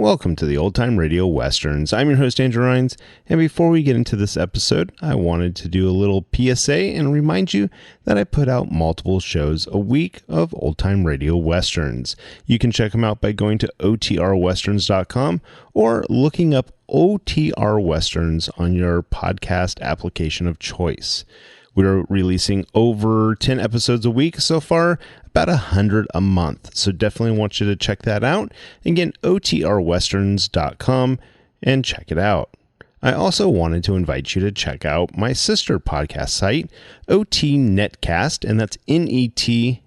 Welcome to the Old Time Radio Westerns. I'm your host, Andrew Rhynes, and before we get into this episode, I wanted to do a little PSA and remind you that I put out multiple shows a week of Old Time Radio Westerns. You can check them out by going to otrwesterns.com or looking up OTR Westerns on your podcast application of choice. We're releasing over 10 episodes a week so far, about 100 a month. So definitely want you to check that out. Again, otrwesterns.com and check it out. I also wanted to invite you to check out my sister podcast site, OT Netcast, and that's Netcast.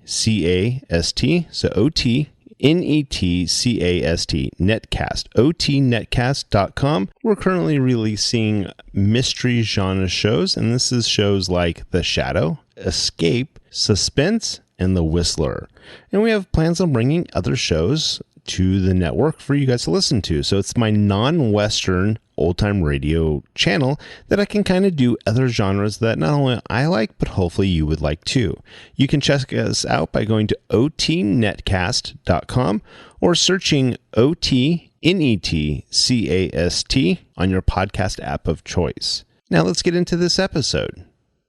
So OT Netcast, Netcast, otnetcast.com. We're currently releasing mystery genre shows, and this is shows like The Shadow, Escape, Suspense, and The Whistler. And we have plans on bringing other shows to the network for you guys to listen to. So it's my non-Western old-time radio channel that I can kind of do other genres that not only I like, but hopefully you would like too. You can check us out by going to otnetcast.com or searching OTNETCAST on your podcast app of choice. Now let's get into this episode.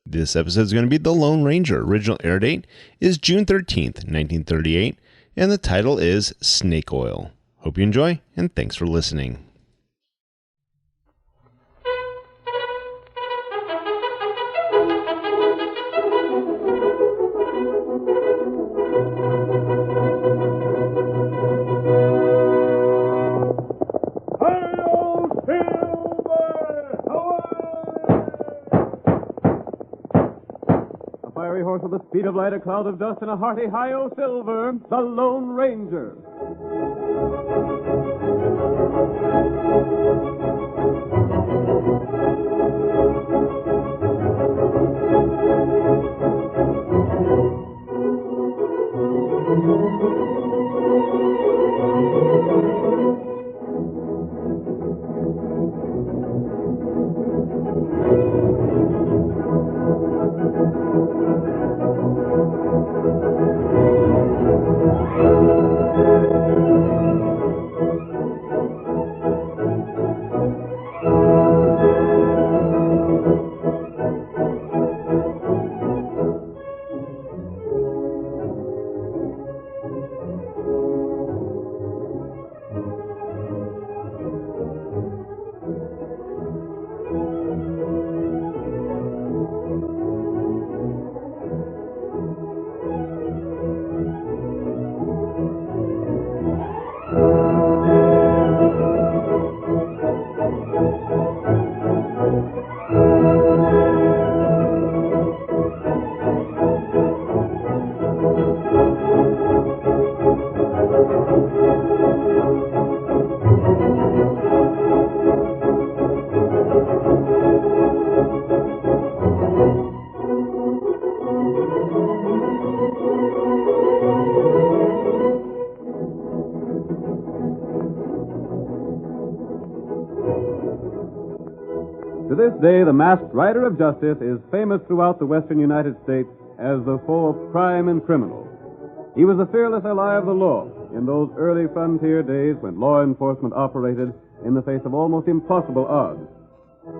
This episode is going to be The Lone Ranger. Original air date is June 13th, 1938, and the title is Snake Oil. Hope you enjoy, and thanks for listening. Horse with the speed of light, a cloud of dust, and a hearty hi-yo silver, the Lone Ranger. To this day, the masked rider of justice is famous throughout the western United States as the foe of crime and criminals. He was the fearless ally of the law in those early frontier days when law enforcement operated in the face of almost impossible odds.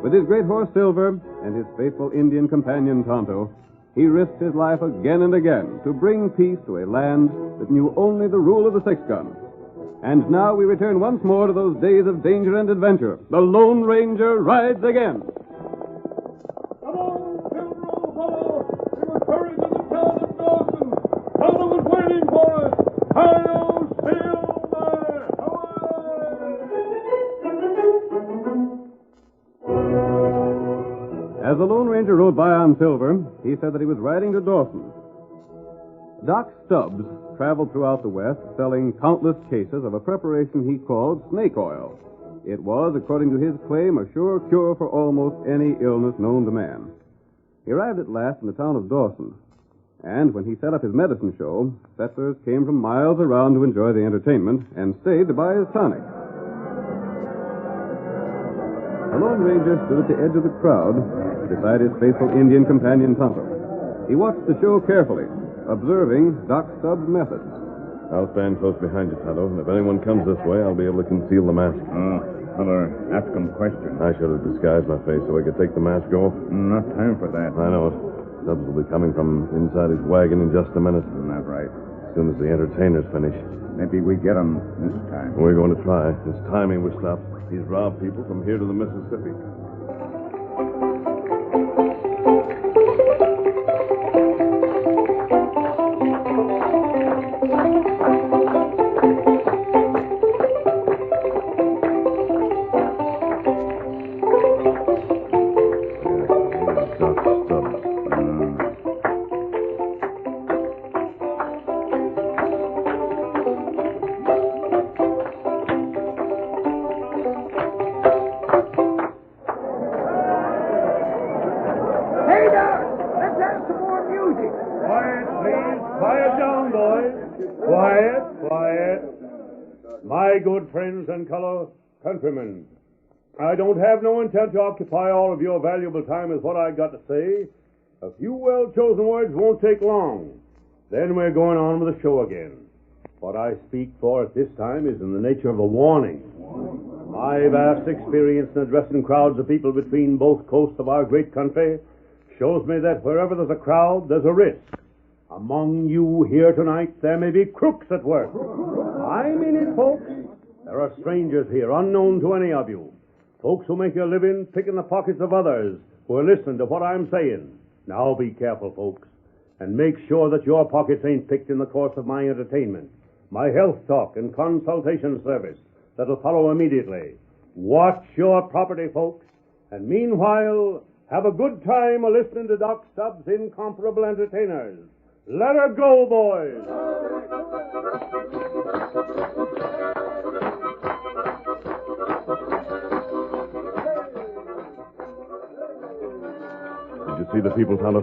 With his great horse Silver and his faithful Indian companion Tonto, he risked his life again and again to bring peace to a land that knew only the rule of the six-gun. And now we return once more to those days of danger and adventure. The Lone Ranger rides again. Come on, Silver, old fellow. We must hurry to the town of Dawson. Tonto was waiting for us. Hi-yo, Silver! Away! As the Lone Ranger rode by on Silver, he said that he was riding to Dawson. Doc Stubbs traveled throughout the West selling countless cases of a preparation he called snake oil. It was, according to his claim, a sure cure for almost any illness known to man. He arrived at last in the town of Dawson, and when he set up his medicine show, settlers came from miles around to enjoy the entertainment and stayed to buy his tonic. The Lone Ranger stood at the edge of the crowd beside his faithful Indian companion Tonto. He watched the show carefully, observing Doc Stubbs' methods. I'll stand close behind you, Tonto, and if anyone comes this way, I'll be able to conceal the mask. Feller, ask him questions. I should have disguised my face so I could take the mask off. Not time for that. I know it. Stubbs will be coming from inside his wagon in just a minute. Not right. As soon as the entertainers finish. Maybe we get him this time. We're going to try. It's timing we stop. He's robbed people from here to the Mississippi. My good friends and fellow countrymen, I don't have no intent to occupy all of your valuable time with what I got to say. A few well-chosen words won't take long. Then we're going on with the show again. What I speak for at this time is in the nature of a warning. My vast experience in addressing crowds of people between both coasts of our great country shows me that wherever there's a crowd, there's a risk. Among you here tonight, there may be crooks at work. I mean it, folks. There are strangers here, unknown to any of you. Folks who make a living picking the pockets of others who are listening to what I'm saying. Now be careful, folks, and make sure that your pockets ain't picked in the course of my entertainment, my health talk and consultation service that'll follow immediately. Watch your property, folks, and meanwhile, have a good time listening to Doc Stubbs' incomparable entertainers. Let her go, boys! Did you see the people, Tonto?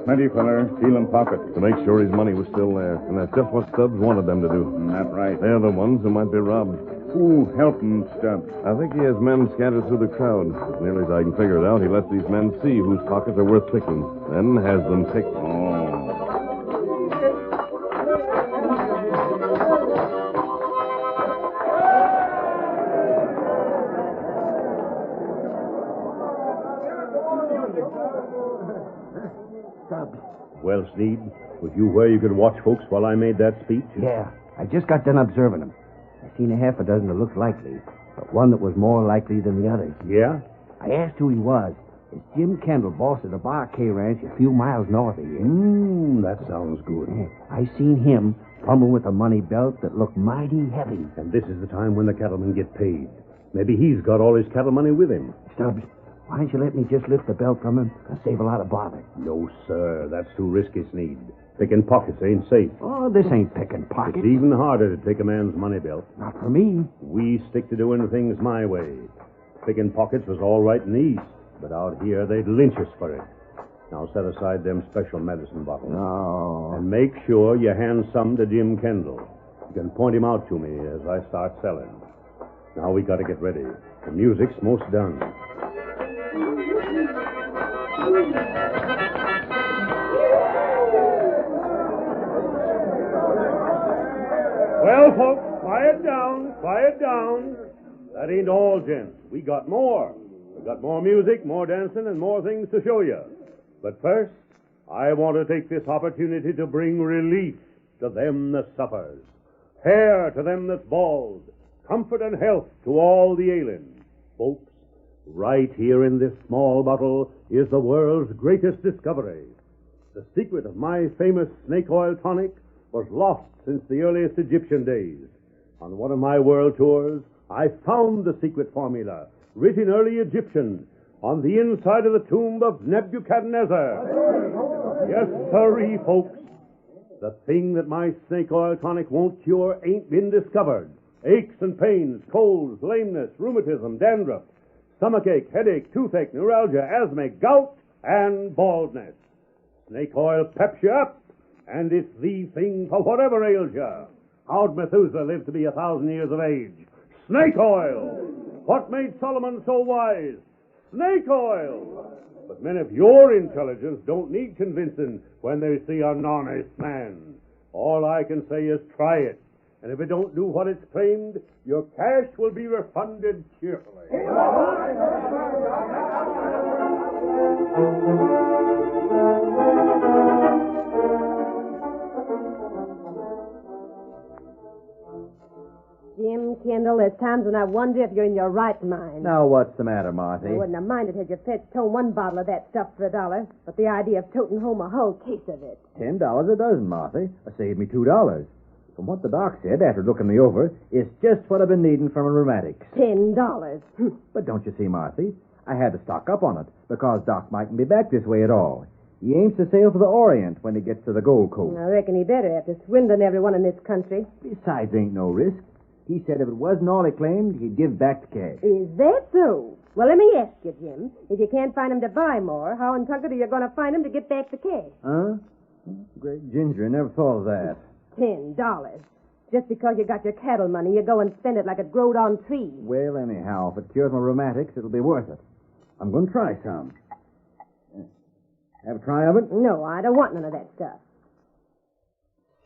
Plenty, feller. Stealing pockets. To make sure his money was still there. And that's just what Stubbs wanted them to do. Not right. They're the ones who might be robbed. Who helped him, Stubbs? I think he has men scattered through the crowd. As nearly as I can figure it out, he lets these men see whose pockets are worth picking, then has them picked. Well, Sneed, was you where you could watch folks while I made that speech? Yeah, I just got done observing them. I seen a half a dozen that looked likely, but one that was more likely than the others. Yeah? I asked who he was. It's Jim Kendall, boss of the Bar K Ranch a few miles north of here. That sounds good. Yeah, I seen him fumbling with a money belt that looked mighty heavy. And this is the time when the cattlemen get paid. Maybe he's got all his cattle money with him. Stubbs, why don't you let me just lift the belt from him and save a lot of bother? No, sir. That's too risky, Sneed. Picking pockets ain't safe. Oh, this ain't picking pockets. It's even harder to take a man's money belt. Not for me. We stick to doing things my way. Picking pockets was all right in the East, but out here they'd lynch us for it. Now set aside them special medicine bottles. No. And make sure you hand some to Jim Kendall. You can point him out to me as I start selling. Now we got to get ready. The music's most done. Well, folks, quiet down, quiet down. That ain't all, gents. We got more. We got more music, more dancing, and more things to show you. But first, I want to take this opportunity to bring relief to them that suffers, hair to them that's bald, comfort and health to all the ailing. Folks, right here in this small bottle is the world's greatest discovery. The secret of my famous snake oil tonic was lost since the earliest Egyptian days. On one of my world tours, I found the secret formula, written early Egyptian, on the inside of the tomb of Nebuchadnezzar. Yes, sirree, folks. The thing that my snake oil tonic won't cure ain't been discovered. Aches and pains, colds, lameness, rheumatism, dandruff, stomachache, headache, toothache, neuralgia, asthma, gout, and baldness. Snake oil peps you up, and it's the thing for whatever ails you. How'd Methuselah live to be 1,000 years of age? Snake oil! What made Solomon so wise? Snake oil! But men of your intelligence don't need convincing when they see an honest man. All I can say is try it. And if it don't do what it's claimed, your cash will be refunded cheerfully. Jim Kendall, there's times when I wonder if you're in your right mind. Now, what's the matter, Marthy? I wouldn't have minded had you fetched home one bottle of that stuff for $1, but the idea of toting home a whole case of it. $10 a dozen, Marthy. It saved me $2. From what the doc said after looking me over, it's just what I've been needing from a rheumatics. $10. But don't you see, Marthy? I had to stock up on it, because Doc mightn't be back this way at all. He aims to sail for the Orient when he gets to the Gold Coast. I reckon he better after swindling everyone in this country. Besides, ain't no risk. He said if it wasn't all he claimed, he'd give back the cash. Is that so? Well, let me ask you, Jim. If you can't find him to buy more, how in Tucket are you going to find him to get back the cash? Huh? Great ginger, I never thought of that. $10. Just because you got your cattle money, you go and spend it like it growed on trees. Well, anyhow, if it cures my rheumatics, it'll be worth it. I'm going to try some. Have a try of it? No, I don't want none of that stuff.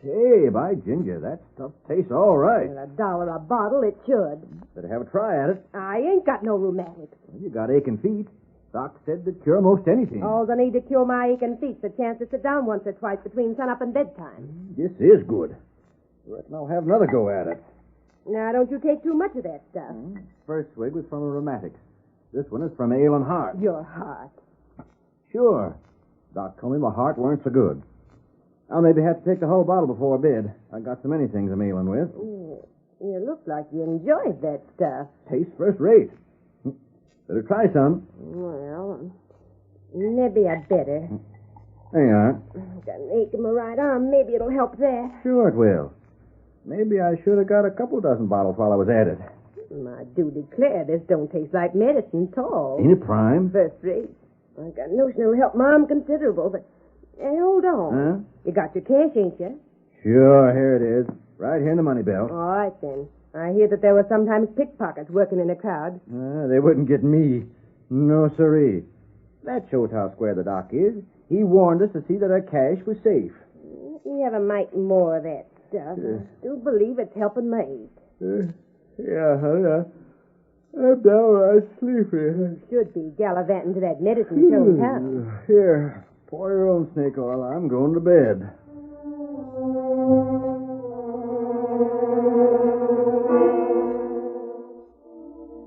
Say, by ginger, that stuff tastes all right. Well, $1 a bottle, it should. Better have a try at it. I ain't got no rheumatics. Well, you got aching feet. Doc said they'd cure most anything. All I need to cure my aching feet's the chance to sit down once or twice between sunup and bedtime. This is good. I reckon I'll have another go at it. Now, don't you take too much of that stuff. First swig was from a rheumatics. This one is from ale and heart. Your heart. Sure. Doc told me my heart weren't so good. I'll maybe have to take the whole bottle before bed. I got so many things I'm ailing with. You look like you enjoyed that stuff. Tastes first rate. Better try some. Well, maybe I'd better. There you are. Got an ache in my right arm. Maybe it'll help that. Sure it will. Maybe I should have got a couple dozen bottles while I was at it. I do declare this don't taste like medicine at all. Ain't it prime? First rate. I got a notion it'll help Mom considerable, but... Hey, hold on. Huh? You got your cash, ain't you? Sure, here it is. Right here in the money belt. All right, then. I hear that there were sometimes pickpockets working in a crowd. They wouldn't get me. No, siree. That shows how square the doc is. He warned us to see that our cash was safe. You have a mite more of that stuff. I do believe it's helping my ache. I'm downright sleepy. Should be gallivanting to that medicine show in town. Here, pour your own snake oil. I'm going to bed.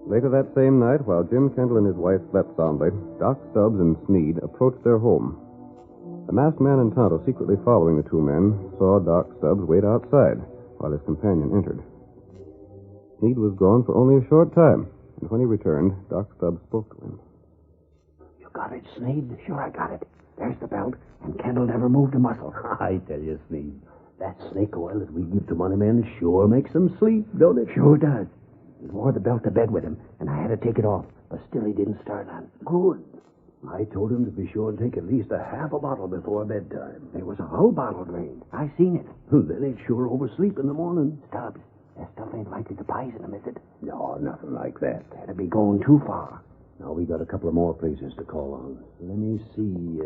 Later that same night, while Jim Kendall and his wife slept soundly, Doc Stubbs and Sneed approached their home. The masked man and Tonto, secretly following the two men, saw Doc Stubbs wait outside while his companion entered. Sneed was gone for only a short time, and when he returned, Doc Stubbs spoke to him. You got it, Sneed? Sure, I got it. There's the belt, and Kendall never moved a muscle. I tell you, Sneed, that snake oil that we give to money men sure makes them sleep, don't it? Sure does. He wore the belt to bed with him, and I had to take it off, but still he didn't start on. Good. I told him to be sure and take at least a half a bottle before bedtime. There was a whole bottle drained. I seen it. Then he'd sure oversleep in the morning. Stubbs, that stuff ain't likely to poison him, is it? No, nothing like that. That'd be going too far. Now, we got a couple of more places to call on. Let me see.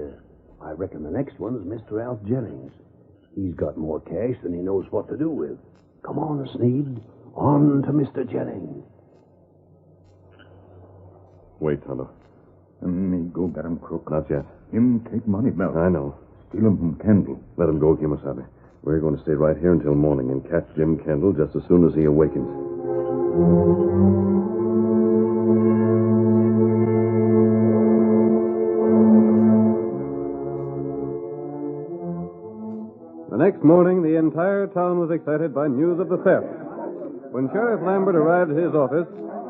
I reckon the next one's Mr. Alf Jennings. He's got more cash than he knows what to do with. Come on, Sneed. On to Mr. Jennings. Wait, Tonto. Me go get him, crook. Not yet. Him take money belt. I know. Steal him from Kendall. Let him go, Kimasabi. We're going to stay right here until morning and catch Jim Kendall just as soon as he awakens. The next morning, the entire town was excited by news of the theft. When Sheriff Lambert arrived at his office,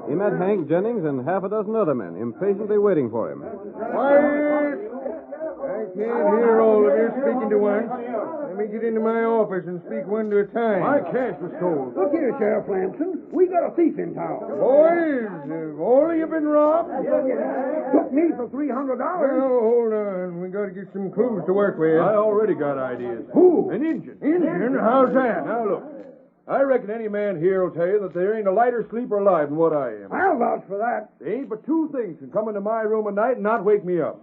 he met Hank Jennings and half a dozen other men impatiently waiting for him. Quiet! I can't hear all of you speaking to once. Let me get into my office and speak one at a time. My cash was stolen. Look here, Sheriff Lamson. We got a thief in town. Boys, have all of you been robbed? Took me for $300. Well, hold on. We got to get some clues to work with. I already got ideas. Who? An Injun. Injun? How's that? Now, look. I reckon any man here will tell you that there ain't a lighter sleeper alive than what I am. I'll vouch for that. There ain't but two things can come into my room at night and not wake me up.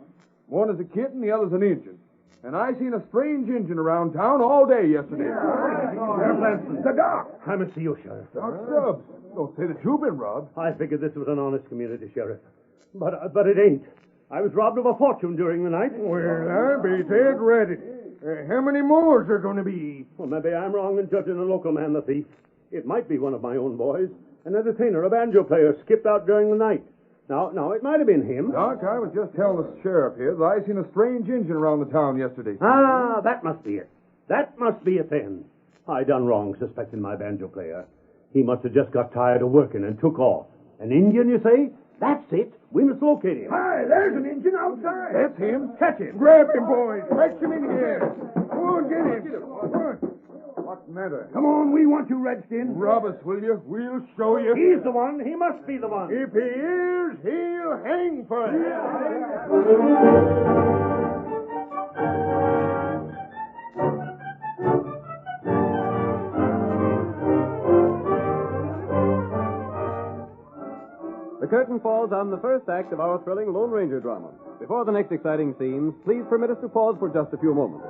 One is a kitten, the other's an Injun. And I seen a strange engine around town all day yesterday. Sheriff Lanston. The doc. I must see you, Sheriff. Doc Stubbs, don't say that you've been robbed. I figured this was an honest community, Sheriff. But it ain't. I was robbed of a fortune during the night. Well, I'll be dead ready. How many more is there going to be? Well, maybe I'm wrong in judging a local man the thief. It might be one of my own boys. An entertainer, a banjo player, skipped out during the night. Now, it might have been him. Doc, I was just telling the sheriff here that I seen a strange engine around the town yesterday. Ah, that must be it. That must be it then. I done wrong suspecting my banjo player. He must have just got tired of working and took off. An Indian, you say? That's it. We must locate him. Hi, there's an engine outside. That's him. Catch him. Grab him, boys. Fetch him in here. Go on, get him. Come on. What's the matter? Come on, we want you, Redskin. Rob us, will you? We'll show you. He's the one. He must be the one. If he is, he'll hang for it. The curtain falls on the first act of our thrilling Lone Ranger drama. Before the next exciting scenes, please permit us to pause for just a few moments.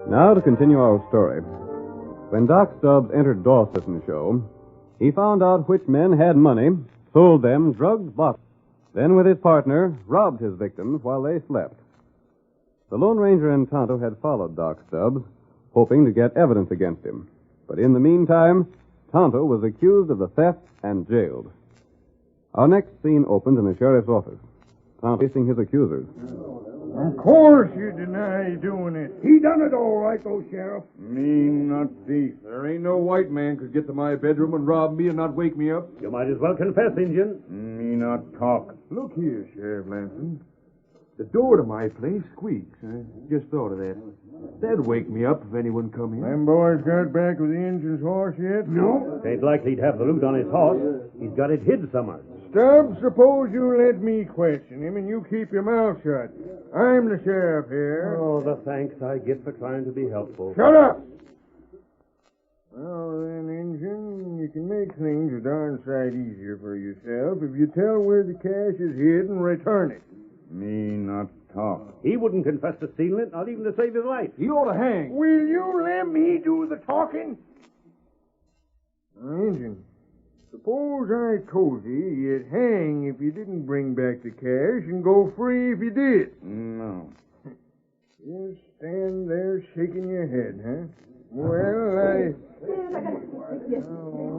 Now to continue our story. When Doc Stubbs entered Dawson's show, he found out which men had money, sold them drugged bottles, then with his partner robbed his victims while they slept. The Lone Ranger and Tonto had followed Doc Stubbs, hoping to get evidence against him. But in the meantime, Tonto was accused of the theft and jailed. Our next scene opens in the sheriff's office. Tonto facing his accusers. Of course you deny doing it. He done it all right, though, Sheriff. Me not thief. There ain't no white man could get to my bedroom and rob me and not wake me up. You might as well confess, Injun. Me not talk. Look here, Sheriff Lansing. The door to my place squeaks. I just thought of that. That'd wake me up if anyone come in. Them boys got back with the engine's horse yet? No. Ain't likely he'd have the loot on his horse. He's got it hid somewhere. Stubbs, suppose you let me question him and you keep your mouth shut. I'm the sheriff here. Oh, the thanks I get for trying to be helpful. Shut up! Well, then, Injun, you can make things a darn sight easier for yourself if you tell where the cash is hid and return it. Me not talk. He wouldn't confess to stealing it, not even to save his life. He ought to hang. Will you let me do the talking? Injun, suppose I told you you'd hang if you didn't bring back the cash and go free if you did. No. You stand there shaking your head, huh? Well,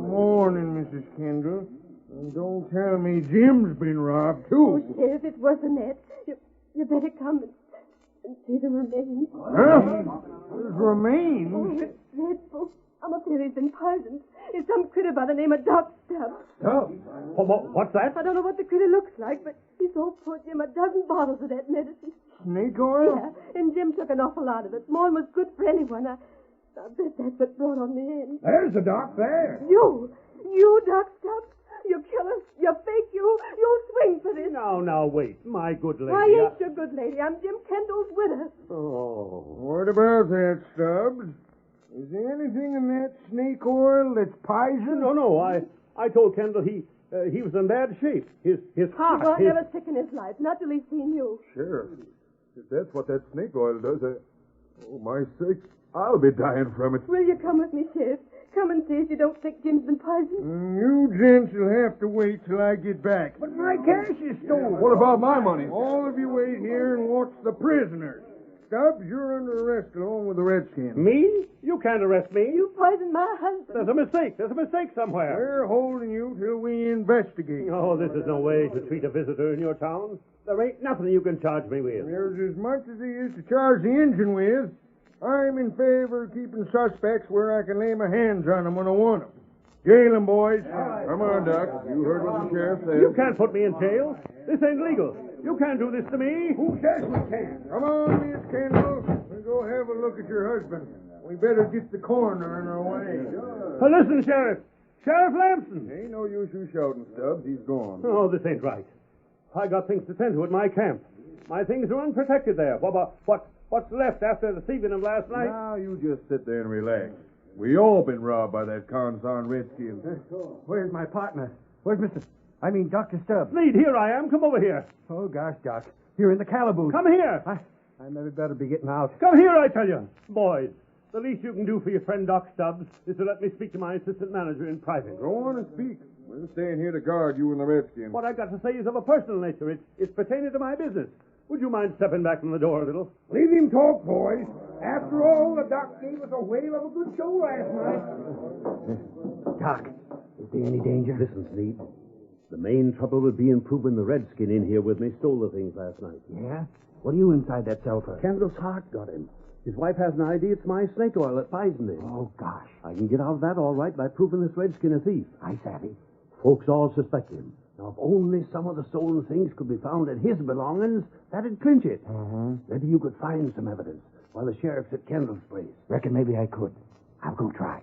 morning, Mrs. Kendall. And don't tell me Jim's been robbed, too. Oh, Sheriff, it's worse than that. You better come and see the remains. Huh? There's remains? Oh, it's dreadful. I'm afraid he's been poisoned. It's some critter by the name of Doc Stubbs. Oh, what's that? I don't know what the critter looks like, but he sold poor Jim a dozen bottles of that medicine. Snake oil? Yeah, and Jim took an awful lot of it. More than was good for anyone. I bet that's what brought on the end. There's the doc there. You, Doc Stubbs? You killer, you fake, you'll swing for this. Now, wait. My good lady. I ain't your good lady. I'm Jim Kendall's widow. Oh. What about that, Stubbs? Is there anything in that snake oil that's poison? No. I told Kendall he was in bad shape. His heart. He won't never sick in his life, not till he's seen you. Sure. If that's what that snake oil does, Oh, my sakes. I'll be dying from it. Will you come with me, Sheriff? Come and see if you don't think Jim's been poisoned. You gents will have to wait till I get back. But my cash is stolen. What about my money? All of you wait here and watch the prisoners. Stubbs, you're under arrest along with the Redskins. Me? You can't arrest me. You poisoned my husband. There's a mistake. There's a mistake somewhere. We're holding you till we investigate. Oh, this is no way to treat a visitor in your town. There ain't nothing you can charge me with. There's as much as there is to charge the engine with. I'm in favor of keeping suspects where I can lay my hands on them when I want them. Jail them, boys. Come on, Doc. You heard what the sheriff said. You can't put me in jail. This ain't legal. You can't do this to me. Who says we can? Come on, Miss Kendall. We'll go have a look at your husband. We better get the coroner in our way. Listen, Sheriff. Sheriff Lamson. Ain't no use you shouting, Stubbs. He's gone. Oh, this ain't right. I got things to tend to at my camp. My things are unprotected there. What's left after the thieving of last night? Now, you just sit there and relax. We all been robbed by that consarn redskin. Where's my partner? Where's Dr. Stubbs? Sneed, here I am. Come over here. Oh, gosh, Doc. You're in the calaboose. Come here. I maybe better be getting out. Come here, I tell you. Boys, the least you can do for your friend Doc Stubbs is to let me speak to my assistant manager in private. Go on and speak. We're staying here to guard you and the redskin. What I got to say is of a personal nature. It's pertaining to my business. Would you mind stepping back from the door a little? Leave him talk, boys. After all, the doc gave us a whale of a good show last night. Doc, is there any danger? Listen, Sneed. The main trouble would be in proving the redskin in here with me stole the things last night. Yeah? What are you inside that cell for? Kendall's heart got him. His wife has an idea it's my snake oil that poisoned him. Oh, gosh. I can get out of that all right by proving this redskin a thief. I savvy. Folks all suspect him. Now, if only some of the stolen things could be found at his belongings, that'd clinch it. Maybe you could find some evidence while the sheriff's at Kendall's place. Reckon maybe I could. I'll go try.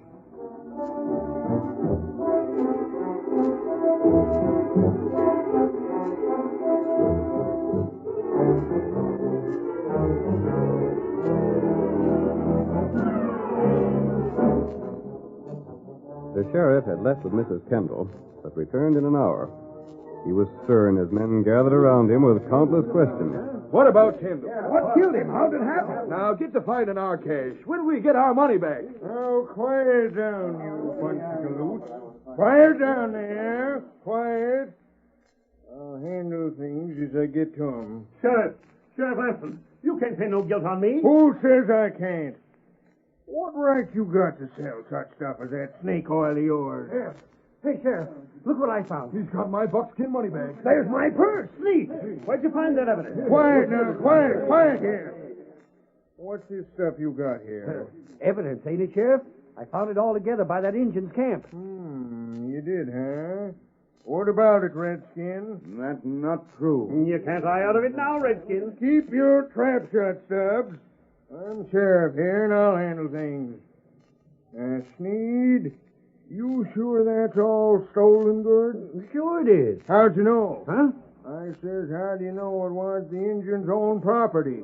The sheriff had left with Mrs. Kendall, but returned in an hour. He was stern as men gathered around him with countless questions. What about Kendall? What killed him? How did it happen? Now, get to finding our cash. When do we get our money back? Oh, quiet down, you bunch of galoots. Quiet down there. Quiet. I'll handle things as I get to them. Sheriff Lamson, you can't pin no guilt on me. Who says I can't? What right you got to sell such stuff as that snake oil of yours? Sheriff. Hey, Sheriff, look what I found. He's got my buckskin money bag. There's my purse. Sneed, where'd you find that evidence? Quiet now, quiet here. What's this stuff you got here? Evidence, ain't it, Sheriff? I found it all together by that Injun's camp. You did, huh? What about it, Redskin? That's not true. You can't lie out of it now, Redskin. Keep your trap shut, Stubbs. I'm sheriff here, and I'll handle things. Sneed, you sure that's all stolen good? Sure it is. How'd you know? Huh? I says, how do you know it was the Injun's own property?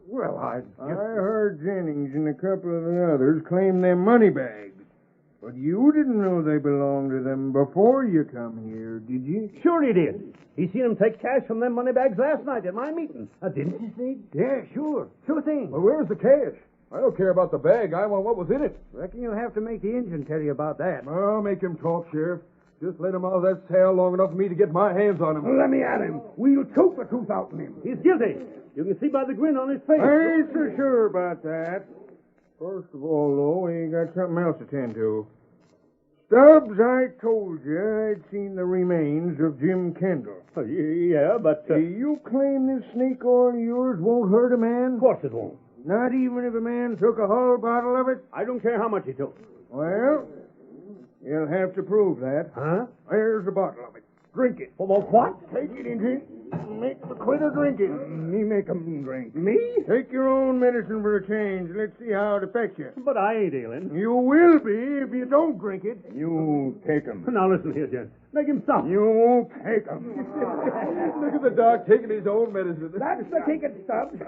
Well, I heard Jennings and a couple of the others claim them money bags. But you didn't know they belonged to them before you come here, did you? Sure he did. He seen him take cash from them money bags last night at my meeting. Didn't you, Sneed? Yeah, sure. Sure thing. Well, where's the cash? I don't care about the bag. I want what was in it. Reckon you'll have to make the Injun tell you about that. I'll make him talk, Sheriff. Just let him out of that cell long enough for me to get my hands on him. Let me at him. We'll choke the truth out of him. He's guilty. You can see by the grin on his face. I ain't so sure about that. First of all, though, we got something else to tend to. Stubbs, I told you I'd seen the remains of Jim Kendall. Yeah, but... You claim this snake oil of yours won't hurt a man? Of course it won't. Not even if a man took a whole bottle of it? I don't care how much he took. Well, you'll have to prove that. Huh? There's a bottle of it. Drink it. Well, what? Take it, Injun. Make the critter drink it. Me make 'em drink. Me? Take your own medicine for a change. Let's see how it affects you. But I ain't ailing. You will be if you don't drink it. You take 'em. Now listen here, gents. Make him stop. You take 'em. Look at the doc taking his own medicine. That's the ticket, Stubbs.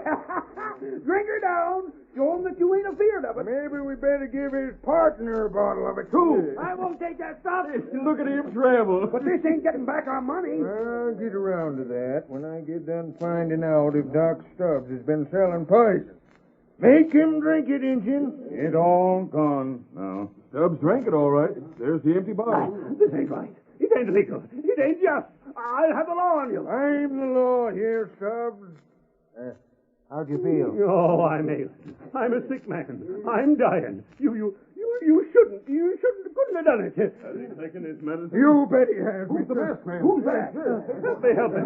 Drink her down. Show him that you ain't afeard of it. Maybe we better give his partner a bottle of it, too. I won't take that stuff. Look at him travel. But this ain't getting back our money. I'll get around to that when I get done finding out if Doc Stubbs has been selling poison. Make him drink it, Injun. It all gone now. Stubbs drank it all right. There's the empty bottle. This ain't right. It ain't legal. It ain't just. I'll have the law on you. I'm the law here, Stubbs. How'd you feel? Oh, I'm ailing. I'm a sick man. I'm dying. You couldn't have done it. Has he taken his medicine? You bet he has. Who's the masked man? Who's that? Help me, help me.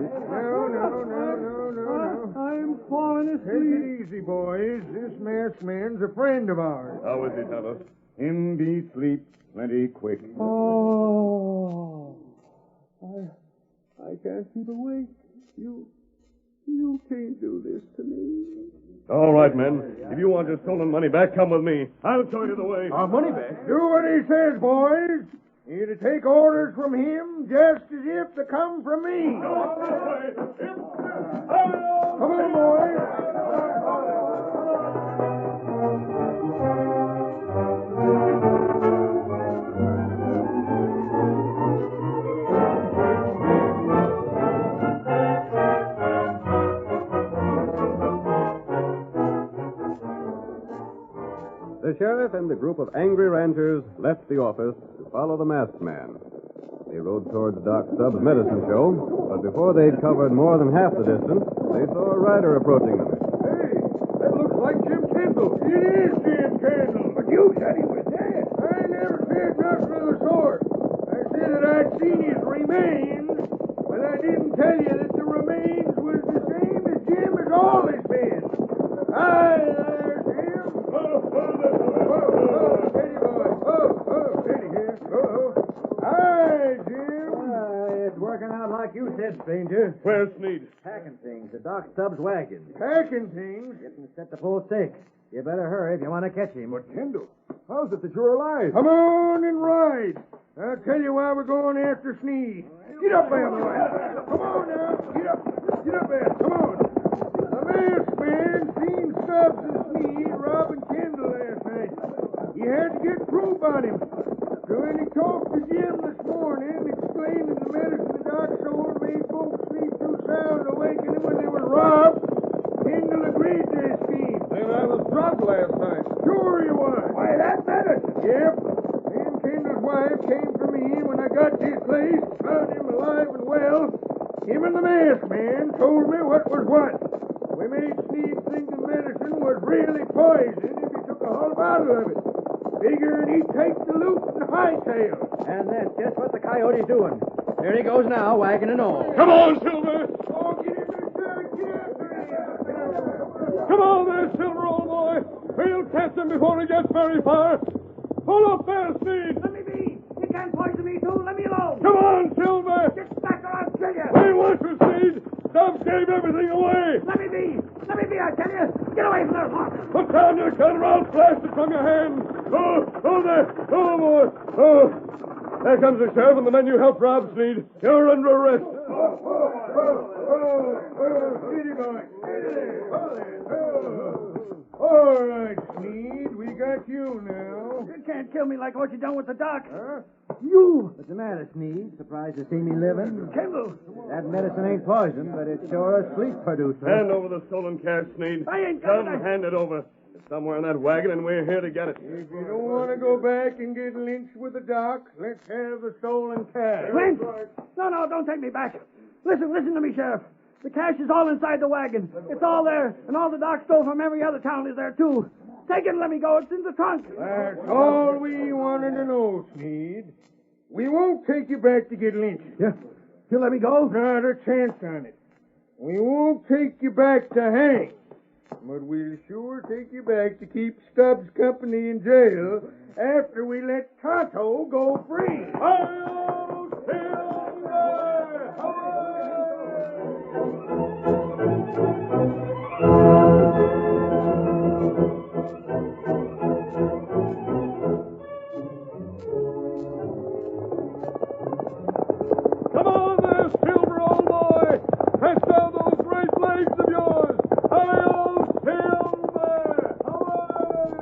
No. I'm falling Take asleep. it easy, boys. This masked man's a friend of ours. How is he, Tonto? Him be sleep plenty quick. Oh, I can't keep awake. You can't do this to me. All right, men. If you want your stolen money back, come with me. I'll show you the way. Our money back? Do what he says, boys. You're to take orders from him just as if they come from me. Come on, boys. The sheriff and the group of angry ranchers left the office to follow the masked man. They rode towards Doc Stubbs' medicine show, but before they'd covered more than half the distance, they saw a rider approaching them. Hey, that looks like Jim Kendall. It is Jim Kendall. But you said he was dead. I never said nothing of the sort. I said that I'd seen his remains, but I didn't tell you that the remains was the same as Jim has always been. Hi there, Jim. Steady, boy. Steady here. Hi, Jim. It's working out like you said, stranger. Where's Sneed? Packing things to Doc Stubbs' wagon. Packing things? Getting set to pull stakes. You better hurry if you want to catch him. But, Kendall, how's it that you're alive? Come on and ride. I'll tell you why we're going after Sneed. Get up there, boy. Come on now. Get up. Get up there. Come on. The masked man seen Stubbs and Sneed robbing Kendall last night. He had to get proof on him. So when he talked to Jim this morning, explaining the medicine the doc sold made folks sleep too sound, awakening when they were robbed, Kendall agreed to his scheme. Then I was drugged last night. Sure you was. Why, that medicine. Yep. Then Kendall's wife came for me when I got to his place, found him alive and well. Him and the masked man told me what was what. We made Sneed think the medicine was really poison if he took a whole bottle of it. Figuring he'd take the loot and hightail. And that's just what the coyote's doing. Here he goes now, wagon and all. Come on, Silver! Oh, get him there, Sheriff. Get after him. Come on there, Silver, old boy. We'll catch him before he gets very far. Pull up there, Sneed. Let me be. You can't poison me, too. Let me alone. Come on, Silver. Get back or I'll kill you. Hey, watch it, Sneed. Stubbs gave everything away. Let me be. Let me be, I tell you. Get away from there, Mark. Put down your gun or I'll blast it from your hand. Oh, there. Oh, boy. Oh. There comes the sheriff and the men you helped rob, Sneed. You're under arrest. Steady, boy. All right, Sneed. We got you now. You can't kill me like what you done with the doc. Huh? You! What's the matter, Sneed? Surprised to see me living? Kendall. That medicine ain't poison, but it's sure a sleep producer. Hand over the stolen cash, Sneed. I ain't got Come, it. hand it over. It's somewhere in that wagon, and we're here to get it. If you don't want to go back and get lynched with the doc, let's have the stolen cash. Clint! No, don't take me back. Listen to me, Sheriff. The cash is all inside the wagon. It's all there, and all the doc stole from every other town is there, too. Take it and let me go. It's in the trunk. That's all we wanted to know, Sneed. We won't take you back to get lynched. Yeah. You let me go? Not a chance on it. We won't take you back to hang. But we'll sure take you back to keep Stubbs company in jail after we let Tonto go free. Hi-yo, Silver! Come on there, Silver, old boy! Press down those great legs of yours! Hi-yo, Silver! Hooray!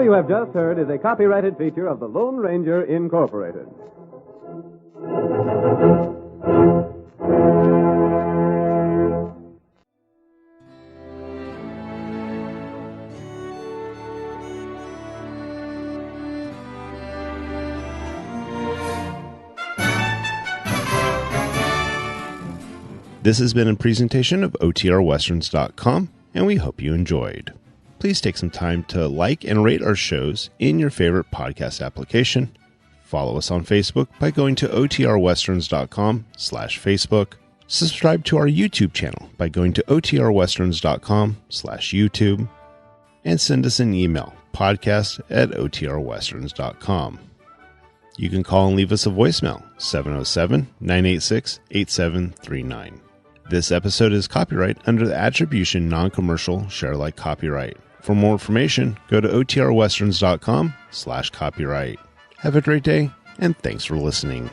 you have just heard is a copyrighted feature of the Lone Ranger Incorporated. This has been a presentation of OTRWesterns.com, and we hope you enjoyed. Please take some time to like and rate our shows in your favorite podcast application. Follow us on Facebook by going to OTRWesterns.com/Facebook. Subscribe to our YouTube channel by going to OTRWesterns.com/YouTube. And send us an email, podcast@OTRWesterns.com. You can call and leave us a voicemail, 707-986-8739. This episode is copyright under the Attribution Non-Commercial Share Alike Copyright. For more information, go to OTRWesterns.com/copyright. Have a great day, and thanks for listening.